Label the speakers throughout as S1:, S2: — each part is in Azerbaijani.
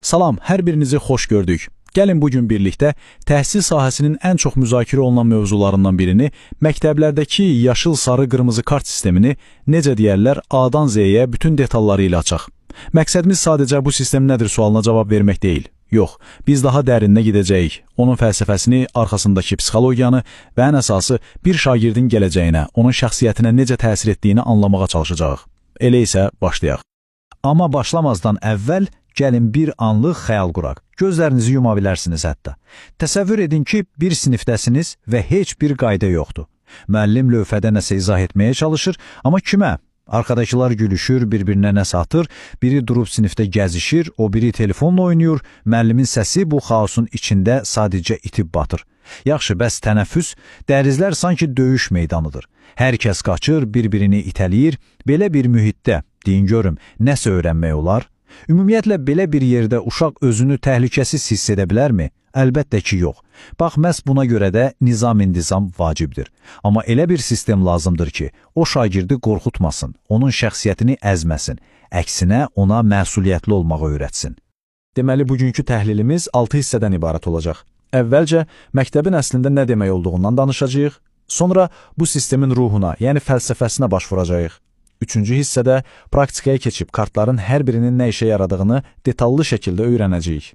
S1: Salam, hər birinizi xoş gördük. Gəlin bugün birlikdə təhsil sahəsinin ən çox müzakirə olunan mövzularından birini, məktəblərdəki yaşıl, sarı, qırmızı kart sistemini, necə deyərlər, A-dan Z-yə bütün detalları ilə açaq. Məqsədimiz sadəcə bu sistem nədir sualına cavab vermək deyil. Yox, biz daha dərinə gedəcəyik. Onun fəlsəfəsini, arxasındakı psixologiyanı və ən əsası bir şagirdin gələcəyinə, onun şəxsiyyətinə necə təsir etdiyini anlamağa çalışacağıq. Elə isə başlayaq. Amma başlamazdan əvvəl gəlin bir anlıq xəyal quraq. Gözlərinizi yuma bilərsiniz hətta. Təsəvvür edin ki, bir sinifdəsiniz və heç bir qayda yoxdur. Müəllim lövhədə nəsə izah etməyə çalışır, amma kimə? Arkadakılar gülüşür, bir-birinə nəsə atır, biri durub sinifdə gəzişir, o biri telefonla oynayır, müəllimin səsi bu xaosun içində sadəcə itib batır. Yaxşı, bəs tənəffüs, dərizlər sanki döyüş meydanıdır. Hər kəs qaçır, bir-birini itələyir, belə bir mühitdə, deyin görüm, nəsə öyrənmək olar? Ümumiyyətlə, belə bir yerdə uşaq özünü təhlükəsiz hiss edə bilərmi? Əlbəttə ki, yox. Bax, məhz buna görə də nizam-intizam vacibdir. Amma elə bir sistem lazımdır ki, o şagirdi qorxutmasın, onun şəxsiyyətini əzməsin, əksinə ona məsuliyyətli olmağı öyrətsin. Deməli, bugünkü təhlilimiz 6 hissədən ibarət olacaq. Əvvəlcə, məktəbin əslində nə demək olduğundan danışacağıq, sonra bu sistemin ruhuna, yəni fəlsəfəsinə baş vuracağıq. Üçüncü hissədə praktikaya keçib kartların hər birinin nə işə yaradığını detallı şəkildə öyrənəcəyik.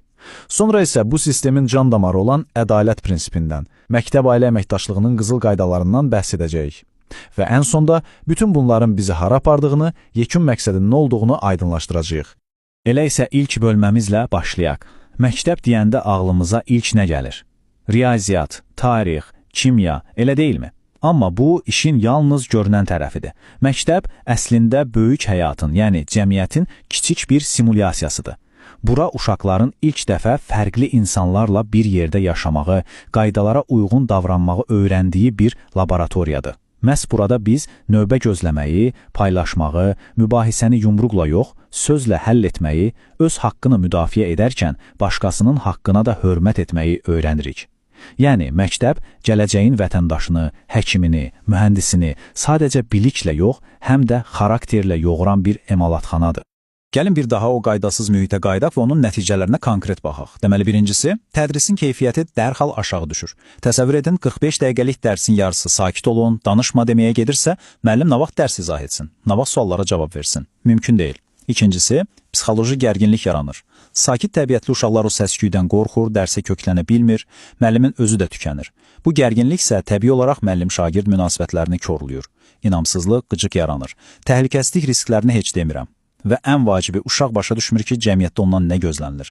S1: Sonra isə bu sistemin can damarı olan ədalət prinsipindən, məktəb-ailə əməkdaşlığının qızıl qaydalarından bəhs edəcəyik. Və ən sonda bütün bunların bizi hara apardığını, yekun məqsədin nə olduğunu aydınlaşdıracağıq. Elə isə ilk bölməmizlə başlayaq. Məktəb deyəndə ağlımıza ilk nə gəlir? Riyaziyyat, tarix, kimya, elə deyilmi? Amma bu, işin yalnız görünən tərəfidir. Məktəb əslində böyük həyatın, yəni cəmiyyətin kiçik bir simulyasiyasıdır. Bura uşaqların ilk dəfə fərqli insanlarla bir yerdə yaşamağı, qaydalara uyğun davranmağı öyrəndiyi bir laboratoriyadır. Məhz burada biz növbə gözləməyi, paylaşmağı, mübahisəni yumruqla yox, sözlə həll etməyi, öz haqqını müdafiə edərkən başqasının haqqına da hörmət etməyi öyrənirik. Yəni, məktəb gələcəyin vətəndaşını, həkimini, mühəndisini sadəcə biliklə yox, həm də xarakterlə yoğuran bir emalatxanadır. Gəlin bir daha o qaydasız mühitə qayıdaq və onun nəticələrinə konkret baxaq. Deməli, birincisi, tədrisin keyfiyyəti dərhal aşağı düşür. Təsəvvür edin, 45 dəqiqəlik dərsin yarısı sakit olun, danışma deməyə gedirsə, müəllim nə vaxt dərs izah etsin, nə vaxt suallara cavab versin. Mümkün deyil. İkincisi, psixoloji gərginlik yaranır. Sakit təbiətli uşaqlar o səsküydən qorxur, dərsə köklənə bilmir, müəllimin özü də tükənir. Bu gərginlik isə təbii olaraq müəllim-şagird münasibətlərini korluyur. İnamsızlıq, qıcıq yaranır. Təhlükəsizlik risklərini heç demirəm. Və ən vacibi, uşaq başa düşmür ki, cəmiyyətdə ondan nə gözlənilir.